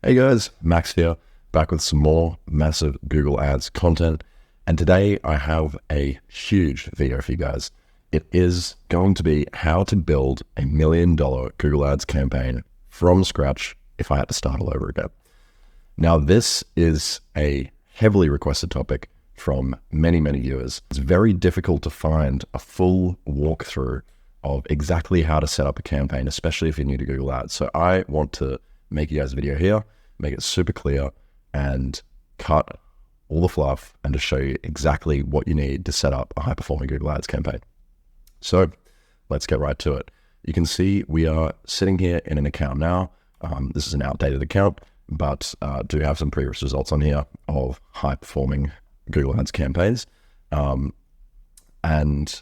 Hey guys, Max here, back with some more massive Google Ads content. And today I have a huge video for you guys. It is going to be how to build $1 million Google Ads campaign from scratch if I had to start all over again. Now, this is a heavily requested topic from many viewers. It's very difficult to find a full walkthrough of exactly how to set up a campaign, especially if you're new to Google Ads. So I want to make you guys a video here, make it super clear and cut all the fluff and to show you exactly what you need to set up a high-performing Google Ads campaign. So let's get right to it. You can see we are sitting here in an account now. This is an outdated account, but do have some previous results on here of high-performing Google Ads campaigns. And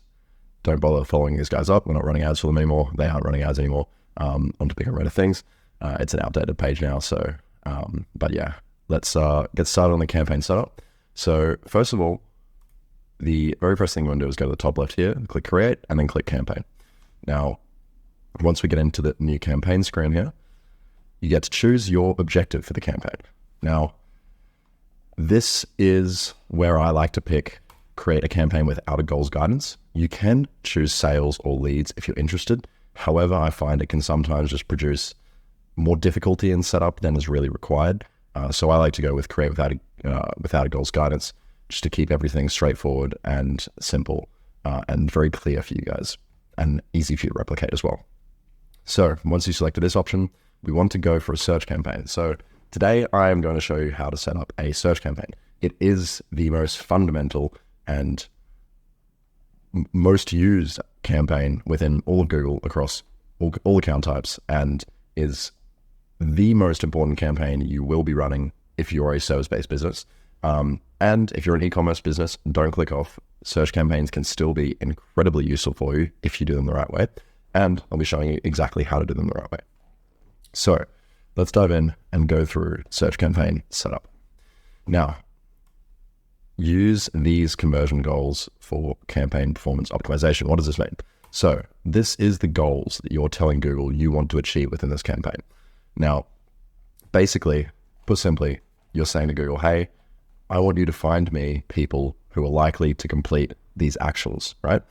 don't bother following these guys up. We're not running ads for them anymore. They aren't running ads anymore onto bigger and better things. It's an outdated page now, so, but yeah, let's get started on the campaign setup. So first of all, the very first thing you want to do is go to the top left here, click create, and then click campaign. Now, once we get into the new campaign screen here, you get to choose your objective for the campaign. Now, this is where I like to pick create a campaign without a goals guidance. You can choose sales or leads if you're interested. However, I find it can sometimes just produce more difficulty in setup than is really required. So I like to go with create without a goals guidance, just to keep everything straightforward and simple and very clear for you guys and easy for you to replicate as well. So once you selected this option, we want to go for a search campaign. So today I am going to show you how to set up a search campaign. It is the most fundamental and most used campaign within all of Google across all account types, and is the most important campaign you will be running if you're a service-based business. And if you're an e-commerce business, don't click off. Search campaigns can still be incredibly useful for you if you do them the right way. And I'll be showing you exactly how to do them the right way. So let's dive in and go through search campaign setup. Now, use these conversion goals for campaign performance optimization. What does this mean? So this is the goals that you're telling Google you want to achieve within this campaign. Now, basically, put simply, you're saying to Google, hey, I want you to find me people who are likely to complete these actions, right?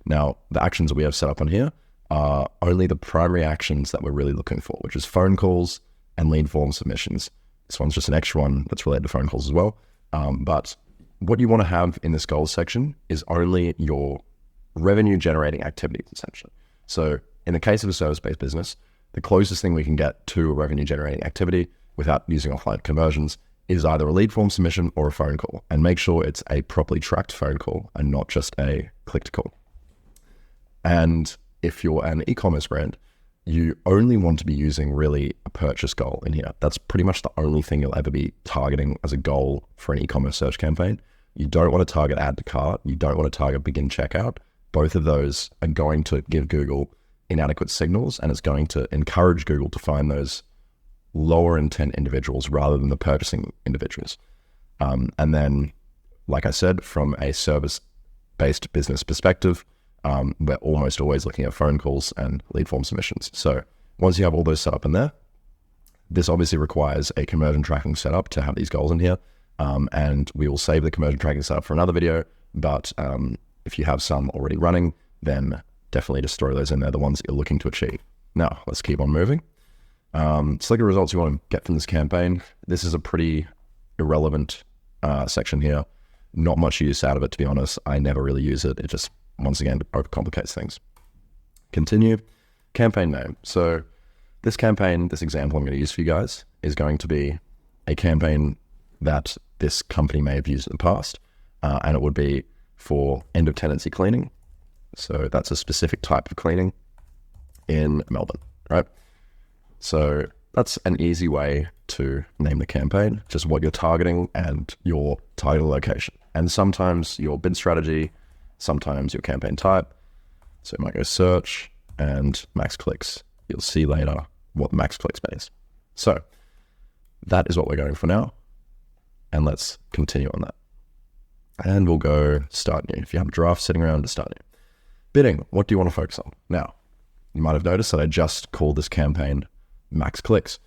Now, the actions that we have set up on here are only the primary actions that we're really looking for, which is phone calls and lead form submissions. This one's just an extra one that's related to phone calls as well. But what you want to have in this goals section is only your revenue generating activities, essentially. So in the case of a service-based business, the closest thing we can get to a revenue generating activity without using offline conversions is either a lead form submission or a phone call, and make sure it's a properly tracked phone call and not just a click to call. And if you're an e-commerce brand, you only want to be using really a purchase goal in here. That's pretty much the only thing you'll ever be targeting as a goal for an e-commerce search campaign. You don't want to target add to cart. You don't want to target begin checkout. Both of those are going to give Google inadequate signals, and it's going to encourage Google to find those lower intent individuals rather than the purchasing individuals. And then, like I said, from a service-based business perspective, we're almost always looking at phone calls and lead form submissions. So once you have all those set up in there, this obviously requires a conversion tracking setup to have these goals in here. And we will save the conversion tracking setup for another video. But if you have some already running, then definitely just throw those in there, the ones that you're looking to achieve. Now, let's keep on moving. Select the results you want to get from this campaign. This is a pretty irrelevant section here. Not much use out of it, to be honest. I never really use it. It just, once again, overcomplicates things. Continue. Campaign name. So this campaign, this example I'm going to use for you guys, is going to be a campaign that this company may have used in the past, and it would be for end of tenancy cleaning. So that's a specific type of cleaning in Melbourne, right? So that's an easy way to name the campaign, just what you're targeting and your target location. And sometimes your bid strategy, sometimes your campaign type. So you might go search and max clicks. You'll see later what the max clicks means. So that is what we're going for now. And let's continue on that. And we'll go start new. If you have a draft sitting around, to start new. Bidding, what do you want to focus on? Now, you might have noticed that I just called this campaign max clicks.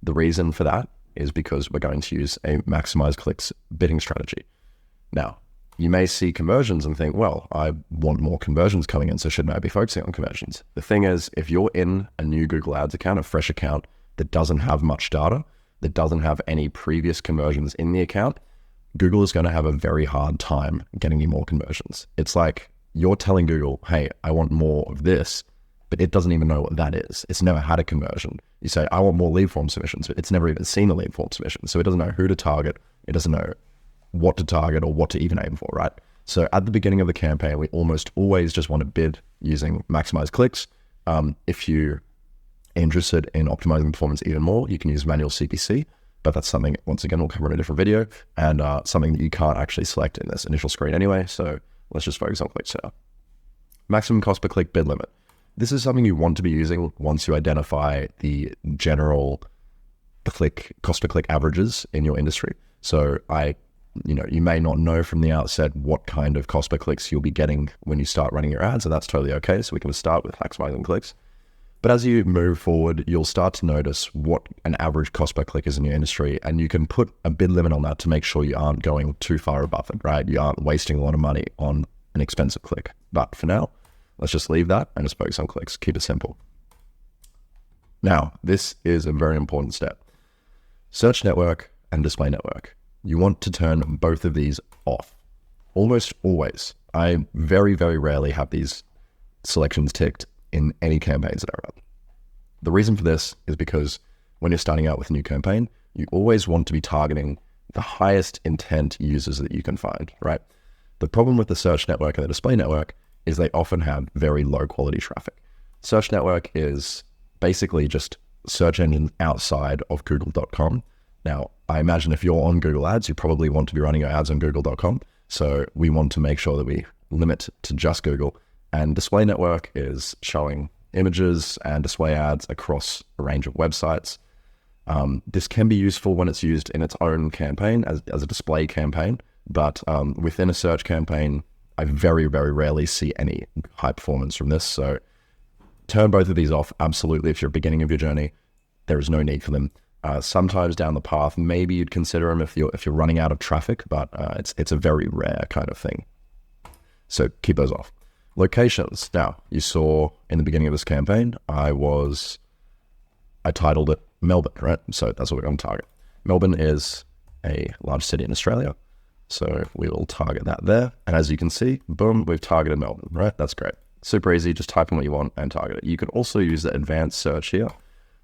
The reason for that is because we're going to use a maximize clicks bidding strategy. Now, you may see conversions and think, well, I want more conversions coming in, so shouldn't I be focusing on conversions? The thing is, if you're in a new Google Ads account, a fresh account that doesn't have much data, that doesn't have any previous conversions in the account, Google is going to have a very hard time getting you more conversions. It's like you're telling Google, hey, I want more of this, but it doesn't even know what that is. It's never had a conversion. You say, I want more lead form submissions, but it's never even seen a lead form submission. So it doesn't know who to target. It doesn't know what to target or what to even aim for, right? So at the beginning of the campaign, we almost always just want to bid using maximize clicks. If you're interested in optimizing performance even more, you can use manual CPC, but that's something, once again, we'll cover in a different video, and something that you can't actually select in this initial screen anyway. So let's just focus on click setup. Maximum cost per click bid limit. This is something you want to be using once you identify the general cost per click averages in your industry. So you may not know from the outset what kind of cost per clicks you'll be getting when you start running your ads, and that's totally okay. So we can start with maximizing clicks. But as you move forward, you'll start to notice what an average cost per click is in your industry, and you can put a bid limit on that to make sure you aren't going too far above it, right? You aren't wasting a lot of money on an expensive click. But for now, let's just leave that and just focus on clicks. Keep it simple. Now, this is a very important step. Search network and display network. You want to turn both of these off. Almost always. I very, very rarely have these selections ticked in any campaigns that I run. The reason for this is because when you're starting out with a new campaign, you always want to be targeting the highest intent users that you can find, right? The problem with the search network and the display network is they often have very low quality traffic. Search network is basically just search engines outside of google.com. Now, I imagine if you're on Google Ads, you probably want to be running your ads on google.com. So we want to make sure that we limit to just Google. And display network is showing images and display ads across a range of websites. This can be useful when it's used in its own campaign as a display campaign, but within a search campaign, I very, very rarely see any high performance from this. So turn both of these off. Absolutely. If you're at the beginning of your journey, there is no need for them. Sometimes down the path, maybe you'd consider them if you're running out of traffic, but it's a very rare kind of thing. So keep those off. Locations. Now, you saw in the beginning of this campaign, I titled it Melbourne, right? So that's what we're going to target. Melbourne is a large city in Australia. So we will target that there. And as you can see, boom, we've targeted Melbourne, right? That's great. Super easy. Just type in what you want and target it. You can also use the advanced search here.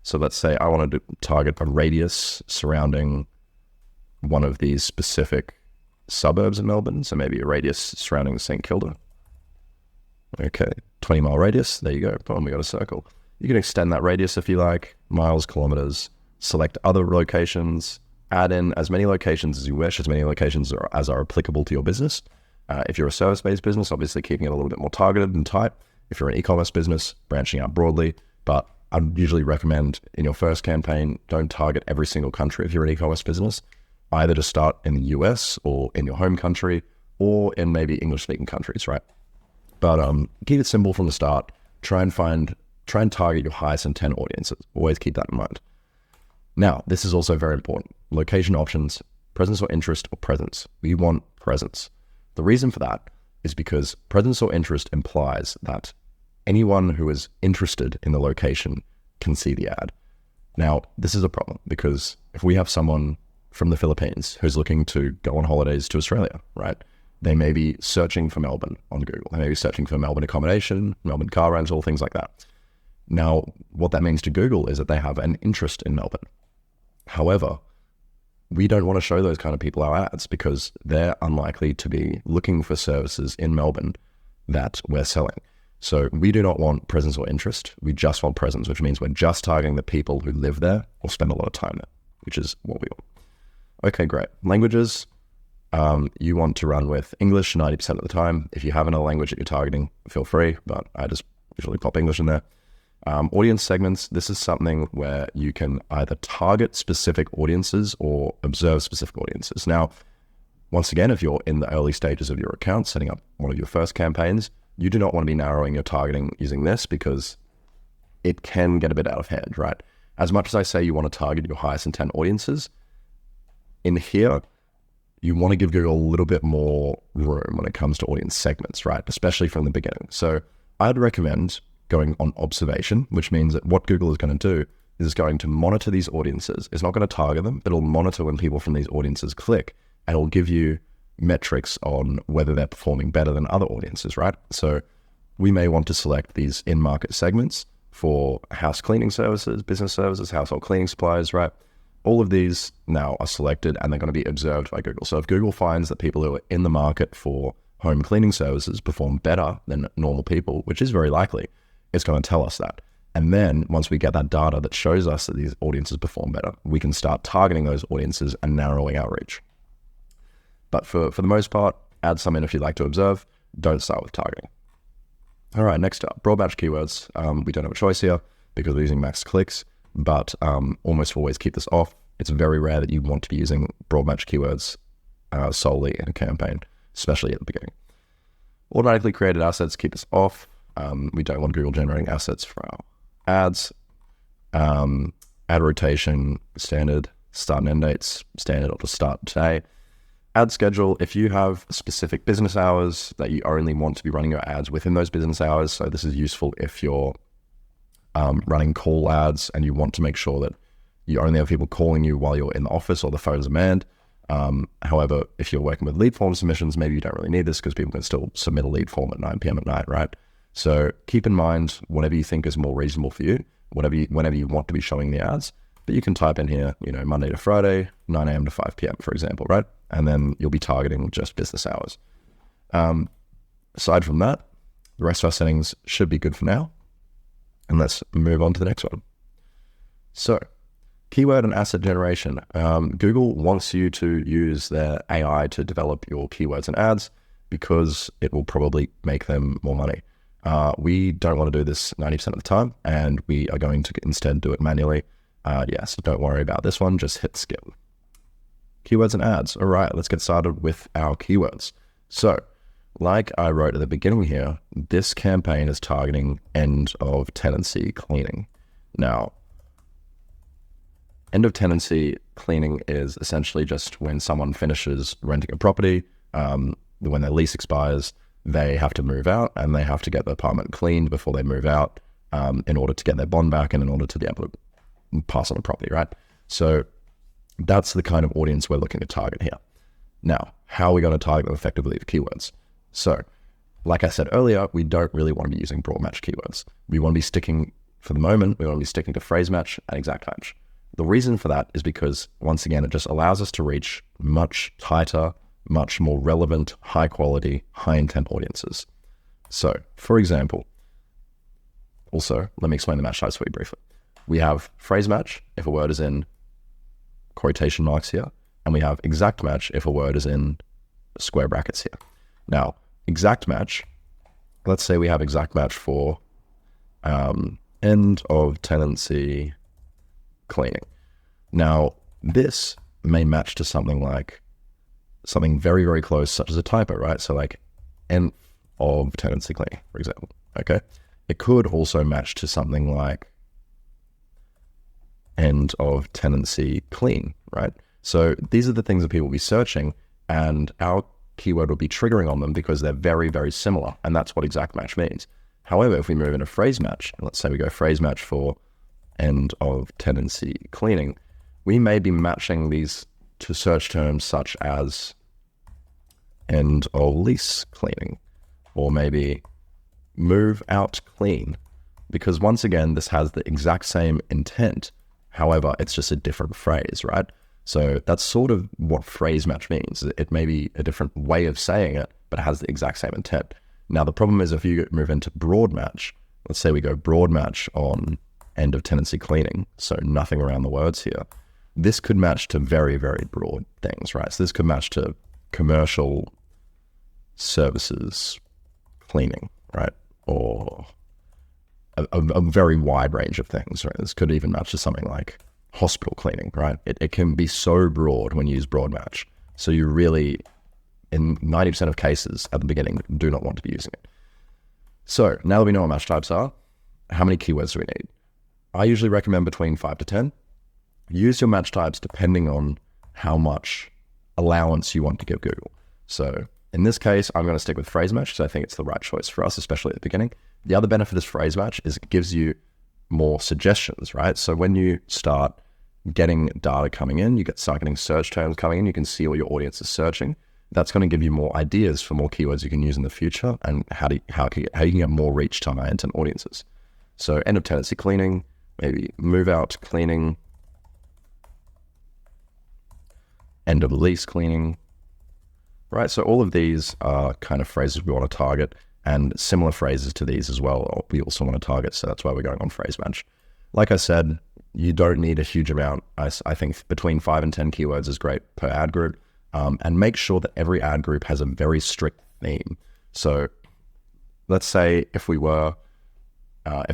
So let's say I want to target a radius surrounding one of these specific suburbs in Melbourne. So maybe a radius surrounding St. Kilda. Okay, 20-mile radius. There you go. Boom, we got a circle. You can extend that radius if you like, miles, kilometers, select other locations, add in as many locations as you wish, as many locations as are applicable to your business. If you're a service-based business, obviously keeping it a little bit more targeted and tight. If you're an e-commerce business, branching out broadly. But I'd usually recommend in your first campaign, don't target every single country if you're an e-commerce business. Either to start in the US or in your home country or in maybe English-speaking countries, right? But keep it simple from the start. Try and target your highest intent audiences. Always keep that in mind. Now, this is also very important. Location options, presence or interest or presence. We want presence. The reason for that is because presence or interest implies that anyone who is interested in the location can see the ad. Now, this is a problem because if we have someone from the Philippines who's looking to go on holidays to Australia, right? They may be searching for Melbourne on Google. They may be searching for Melbourne accommodation, Melbourne car rental, things like that. Now, what that means to Google is that they have an interest in Melbourne. However, we don't want to show those kind of people our ads because they're unlikely to be looking for services in Melbourne that we're selling. So we do not want presence or interest. We just want presence, which means we're just targeting the people who live there or spend a lot of time there, which is what we want. Okay, great. Languages. You want to run with English 90% of the time. If you have another language that you're targeting, feel free, but I just usually pop English in there. Audience segments. This is something where you can either target specific audiences or observe specific audiences. Now, once again, if you're in the early stages of your account, setting up one of your first campaigns, you do not want to be narrowing your targeting using this because it can get a bit out of hand, right? as much as I say you want to target your highest intent audiences, in here, you want to give Google a little bit more room when it comes to audience segments, right? Especially from the beginning. So I'd recommend going on observation, which means that what Google is going to do is it's going to monitor these audiences. It's not going to target them, but it'll monitor when people from these audiences click, and it'll give you metrics on whether they're performing better than other audiences, right? So we may want to select these in-market segments for house cleaning services, business services, household cleaning supplies, right? All of these now are selected and they're going to be observed by Google. So if Google finds that people who are in the market for home cleaning services perform better than normal people, which is very likely, it's going to tell us that. And then once we get that data that shows us that these audiences perform better, we can start targeting those audiences and narrowing our reach. But for the most part, add some in if you'd like to observe. Don't start with targeting. All right, next up, broad match keywords. We don't have a choice here because we're using max clicks, but almost always keep this off. It's very rare that you want to be using broad match keywords solely in a campaign, especially at the beginning. Automatically created assets, keep this off. We don't want Google generating assets for our ads. Ad rotation, standard. Start and end dates, standard, or just start today. Ad schedule, if you have specific business hours that you only want to be running your ads within those business hours, so this is useful if you're running call ads and you want to make sure that you only have people calling you while you're in the office or the phones are manned. However, if you're working with lead form submissions, maybe you don't really need this because people can still submit a lead form at 9 p.m. at night, right? So keep in mind whatever you think is more reasonable for you, whenever you want to be showing the ads, but you can type in here, Monday to Friday, 9 a.m. to 5 p.m., for example, right? And then you'll be targeting just business hours. Aside from that, the rest of our settings should be good for now. And let's move on to the next one. So, keyword and asset generation. Google wants you to use their AI to develop your keywords and ads because it will probably make them more money. We don't want to do this 90% of the time, and we are going to instead do it manually. So don't worry about this one, just hit skip. Keywords and ads. All right, let's get started with our keywords. So, like I wrote at the beginning here, this campaign is targeting end of tenancy cleaning. Now, end of tenancy cleaning is essentially just when someone finishes renting a property, when their lease expires, they have to move out and they have to get the apartment cleaned before they move out in order to get their bond back and in order to be able to pass on a property, right? So that's the kind of audience we're looking to target here. Now, how are we going to target them effectively with keywords? So, like I said earlier, we don't really want to be using broad match keywords. We want to be sticking, for the moment, we want to be sticking to phrase match and exact match. The reason for that is because, once again, it just allows us to reach much tighter, much more relevant, high quality, high intent audiences. So, for example, also, let me explain the match types for you briefly. We have phrase match if a word is in quotation marks here, and we have exact match if a word is in square brackets here. Now, exact match, let's say we have exact match for end of tenancy cleaning. Now, this may match to something very, very close, such as a typo, right? So like end of tenancy cleaning, for example, okay? It could also match to something like end of tenancy clean, right? So these are the things that people will be searching, and our keyword will be triggering on them because they're very, very similar, and that's what exact match means. However, if we move into phrase match, let's say we go phrase match for end of tenancy cleaning, we may be matching these to search terms such as end of lease cleaning, or maybe move out clean, because once again, this has the exact same intent. However, it's just a different phrase, right? So that's sort of what phrase match means. It may be a different way of saying it, but it has the exact same intent. Now, the problem is if you move into broad match, let's say we go broad match on end of tenancy cleaning, so nothing around the words here. This could match to very, very broad things, right? So this could match to commercial services cleaning, right? Or a very wide range of things, right? This could even match to something like hospital cleaning, right? It can be so broad when you use broad match. So you really, in 90% of cases at the beginning, do not want to be using it. So now that we know what match types are, how many keywords do we need? I usually recommend between 5 to 10. Use your match types depending on how much allowance you want to give Google. So in this case, I'm going to stick with phrase match because I think it's the right choice for us, especially at the beginning. The other benefit of phrase match is it gives you more suggestions, right? So when you start getting data coming in, start getting search terms coming in, you can see what your audience is searching. That's going to give you more ideas for more keywords you can use in the future and how you can get more reach to high intent audiences. So end of tenancy cleaning, maybe move out cleaning, end of lease cleaning, right? So all of these are kind of phrases we want to target, and similar phrases to these as well we also want to target. So that's why we're going on phrase match. Like I said, you don't need a huge amount. I think between 5 and 10 keywords is great per ad group. And make sure that every ad group has a very strict theme. So let's say if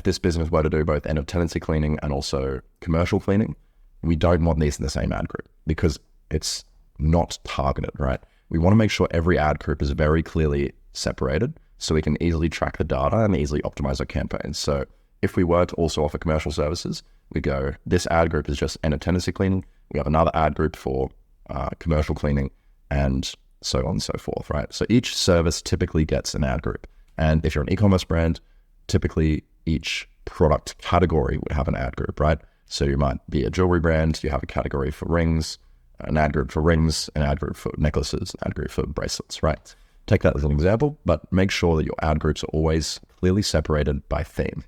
this business were to do both end of tenancy cleaning and also commercial cleaning, we don't want these in the same ad group because it's not targeted, right? We want to make sure every ad group is very clearly separated so we can easily track the data and easily optimize our campaigns. So if we were to also offer commercial services, we go, this ad group is just end of tenancy cleaning. We have another ad group for commercial cleaning, and so on and so forth, right? So each service typically gets an ad group. And if you're an e-commerce brand, typically each product category would have an ad group, right? So you might be a jewelry brand, you have a category for rings, an ad group for rings, an ad group for necklaces, an ad group for bracelets, right? Take that as an example, but make sure that your ad groups are always clearly separated by theme.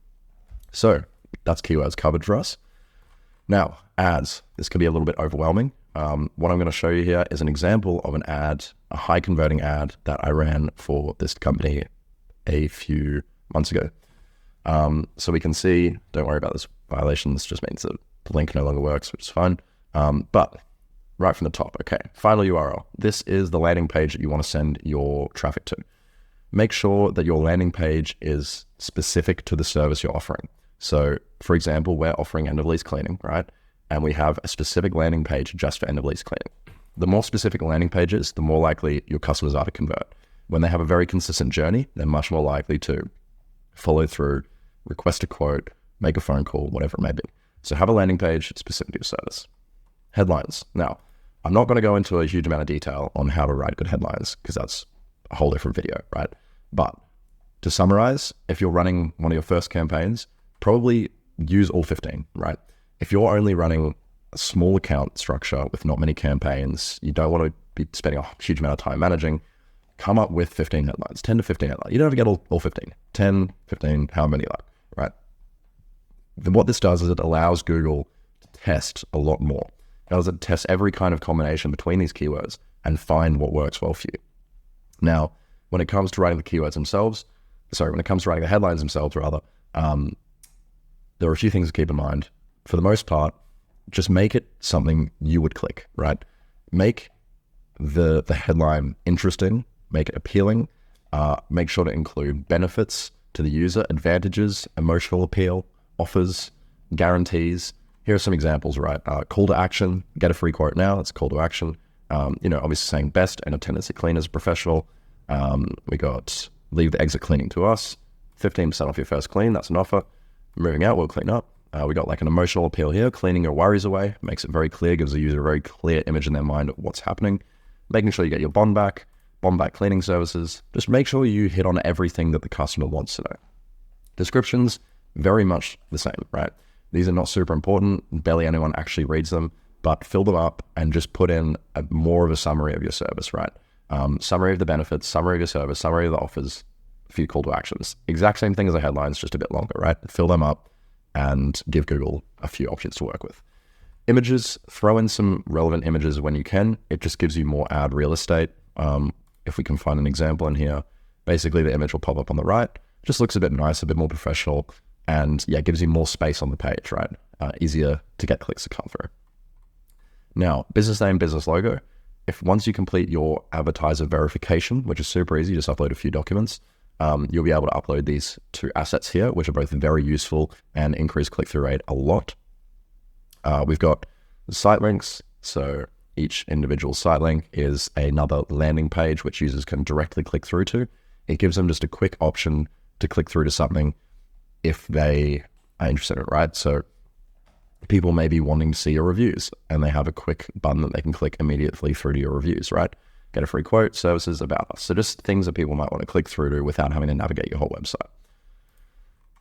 So that's keywords covered for us. Now, ads. This can be a little bit overwhelming. What I'm going to show you here is an example of an ad, a high converting ad that I ran for this company a few months ago. So we can see, don't worry about this violation. This just means that the link no longer works, which is fine. But right from the top, okay, final URL. This is the landing page that you want to send your traffic to. Make sure that your landing page is specific to the service you're offering. So for example, we're offering end of lease cleaning, right? And we have a specific landing page just for end of lease cleaning. The more specific landing pages, the more likely your customers are to convert. When they have a very consistent journey, they're much more likely to follow through, request a quote, make a phone call, whatever it may be. So have a landing page specific to your service. Headlines. Now, I'm not going to go into a huge amount of detail on how to write good headlines because that's a whole different video, right? But to summarize, if you're running one of your first campaigns, probably use all 15, right? If you're only running a small account structure with not many campaigns, you don't want to be spending a huge amount of time managing, come up with 15 headlines, 10 to 15 headlines. You don't have to get all 15, 10, 15, however many you like, right? Then what this does is it allows Google to test a lot more. It allows it to test every kind of combination between these keywords and find what works well for you. Now, when it comes to writing the keywords themselves, when it comes to writing the headlines themselves, rather, there are a few things to keep in mind. For the most part, just make it something you would click, right? Make the headline interesting, make it appealing, make sure to include benefits to the user, advantages, emotional appeal, offers, guarantees. Here are some examples, right? Call to action, get a free quote now, that's a call to action. Obviously saying best end of tenancy cleaners professional. We got leave the exit cleaning to us, 15% off your first clean, that's an offer. Moving out, we'll clean up. We got like an emotional appeal here, cleaning your worries away, makes it very clear, gives the user a very clear image in their mind of what's happening. Making sure you get your bond back cleaning services. Just make sure you hit on everything that the customer wants to know. Descriptions, very much the same, right? These are not super important, barely anyone actually reads them, but fill them up and just put in more of a summary of your service, right? Summary of the benefits, summary of your service, summary of the offers, a few call to actions. Exact same thing as the headlines, just a bit longer, right? Fill them up and give Google a few options to work with. Images, throw in some relevant images when you can. It just gives you more ad real estate. If we can find an example in here, basically the image will pop up on the right. Just looks a bit nice, a bit more professional, and yeah, gives you more space on the page, right? Easier to get clicks to come through. Now, business name, business logo. Once you complete your advertiser verification, which is super easy, just upload a few documents, you'll be able to upload these two assets here, which are both very useful and increase click-through rate a lot. We've got site links. So each individual site link is another landing page which users can directly click through to. It gives them just a quick option to click through to something if they are interested in it, right? So people may be wanting to see your reviews, and they have a quick button that they can click immediately through to your reviews, right? Get a free quote, services, about us. So just things that people might want to click through to without having to navigate your whole website.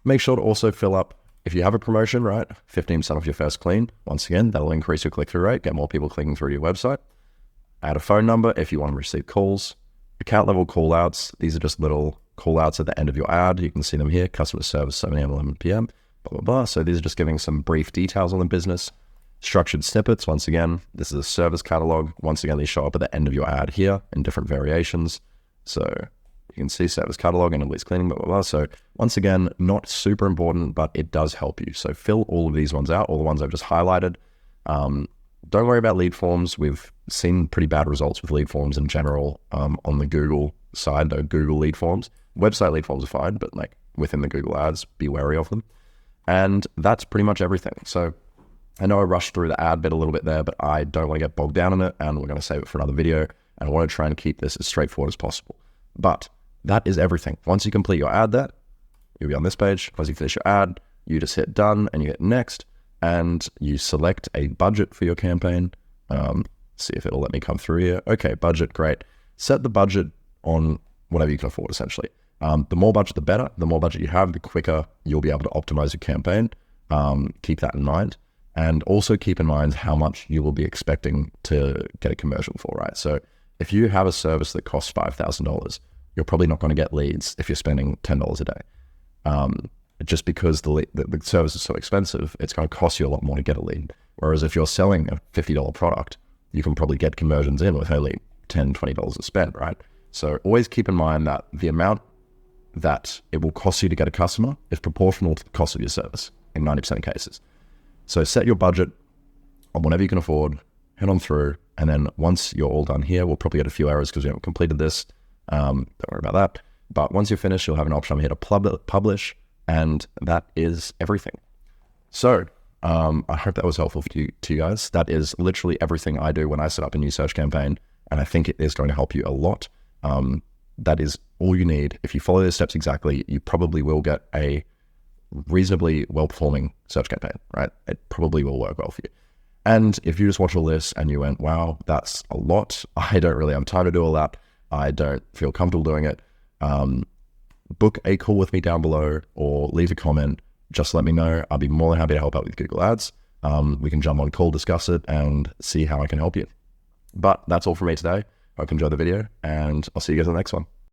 Make sure to also fill up, if you have a promotion, right, 15% off your first clean. Once again, that'll increase your click-through rate, get more people clicking through to your website. Add a phone number if you want to receive calls. Account level call-outs. These are just little call-outs at the end of your ad. You can see them here, customer service, 7 a.m., 11 p.m., blah, blah, blah. So these are just giving some brief details on the business. Structured snippets, once again, this is a service catalog. Once again, these show up at the end of your ad here in different variations. So you can see service catalog and at least cleaning, blah, blah, blah. So once again, not super important, but it does help you. So fill all of these ones out, all the ones I've just highlighted. Don't worry about lead forms. We've seen pretty bad results with lead forms in general on the Google side, though Google lead forms. Website lead forms are fine, but like within the Google ads, be wary of them. And that's pretty much everything. So I know I rushed through the ad bit a little bit there, but I don't want to get bogged down in it, and we're going to save it for another video. And I want to try and keep this as straightforward as possible. But that is everything. Once you complete your ad there, you'll be on this page. Once you finish your ad, you just hit done and you hit next, and you select a budget for your campaign. See if it'll let me come through here. Okay, budget, great. Set the budget on whatever you can afford, essentially. The more budget, the better. The more budget you have, the quicker you'll be able to optimize your campaign. Keep that in mind. And also keep in mind how much you will be expecting to get a conversion for, right? So if you have a service that costs $5,000, you're probably not going to get leads if you're spending $10 a day. Just because the service is so expensive, it's going to cost you a lot more to get a lead. Whereas if you're selling a $50 product, you can probably get conversions in with only $10, $20 to spend, right? So always keep in mind that the amount that it will cost you to get a customer is proportional to the cost of your service in 90% of cases. So set your budget on whatever you can afford, head on through, and then once you're all done here, we'll probably get a few errors because we haven't completed this. Don't worry about that. But once you're finished, you'll have an option over here to publish, and that is everything. So I hope that was helpful to you guys. That is literally everything I do when I set up a new search campaign, and I think it is going to help you a lot. That is all you need. If you follow those steps exactly, you probably will get a reasonably well-performing search campaign, right? It probably will work well for you. And if you just watch all this and you went, wow, that's a lot. I don't really have time to do all that. I don't feel comfortable doing it. Book a call with me down below or leave a comment. Just let me know. I'll be more than happy to help out with Google Ads. We can jump on call, discuss it, and see how I can help you. But that's all from me today. Hope you enjoyed the video, and I'll see you guys in the next one.